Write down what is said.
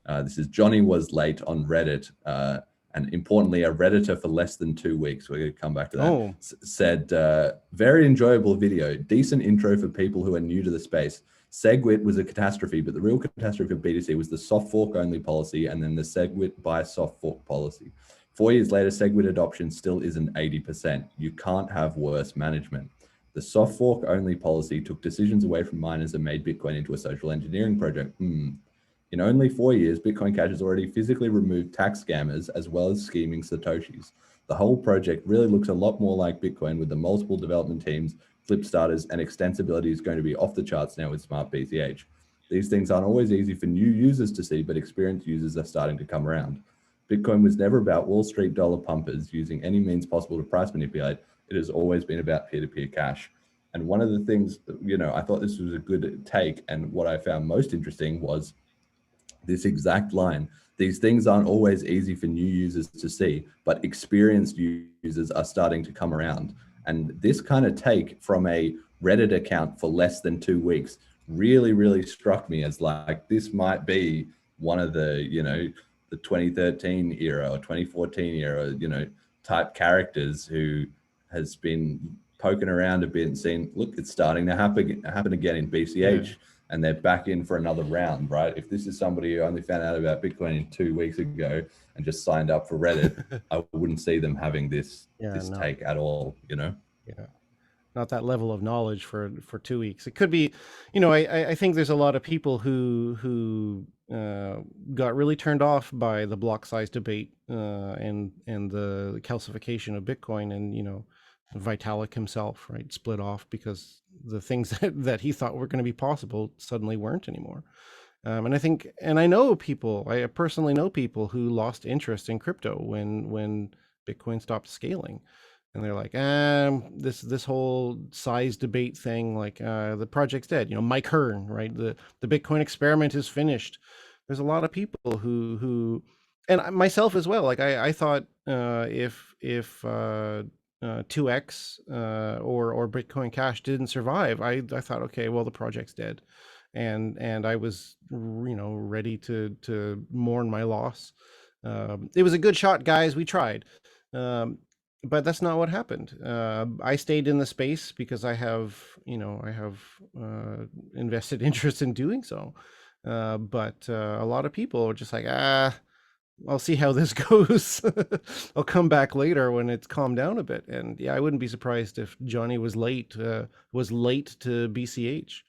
This is Johnny was late on Reddit. And importantly, a Redditor for less than 2 weeks. We're going to come back to that. Oh, Said, very enjoyable video. Decent intro for people who are new to the space. SegWit was a catastrophe, but the real catastrophe for BTC was the soft fork only policy and then the SegWit by soft fork policy. 4 years later, SegWit adoption still isn't 80%. You can't have worse management. The soft fork only policy took decisions away from miners and made Bitcoin into a social engineering project. In only 4 years, Bitcoin Cash has already physically removed tax scammers as well as scheming Satoshis. The whole project really looks a lot more like Bitcoin with the multiple development teams, flip starters, and extensibility is going to be off the charts now with Smart BCH. These things aren't always easy for new users to see, but experienced users are starting to come around. Bitcoin was never about Wall Street dollar pumpers using any means possible to price manipulate. It has always been about peer-to-peer cash. And one of the things, I thought this was a good take, and what I found most interesting was this exact line. These things aren't always easy for new users to see, but experienced users are starting to come around. And this kind of take from a Reddit account for less than 2 weeks really, really struck me as like, this might be one of the, the 2013 era or 2014 era, type characters who has been poking around a bit and seeing, look, it's starting to happen again in BCH. Yeah. And they're back in for another round, right? If this is somebody who only found out about Bitcoin 2 weeks ago and just signed up for Reddit, I wouldn't see them having this take at all, Yeah, not that level of knowledge for 2 weeks. It could be, I think there's a lot of people who got really turned off by the block size debate and the calcification of Bitcoin, and Vitalik himself, right, split off because the things that he thought were going to be possible suddenly weren't anymore. And I personally know people who lost interest in crypto when Bitcoin stopped scaling, and they're like, this whole size debate thing, like the project's dead. Mike Hearn, right? The Bitcoin experiment is finished. There's a lot of people who and myself as well. Like I thought if 2x or Bitcoin Cash didn't survive, I thought, okay, well, the project's dead, and I was ready to mourn my loss. It was a good shot, guys. We tried, but that's not what happened. I stayed in the space because I have invested interest in doing so. But a lot of people are just like, I'll see how this goes. I'll come back later when it's calmed down a bit. And yeah, I wouldn't be surprised if Johnny was late to BCH.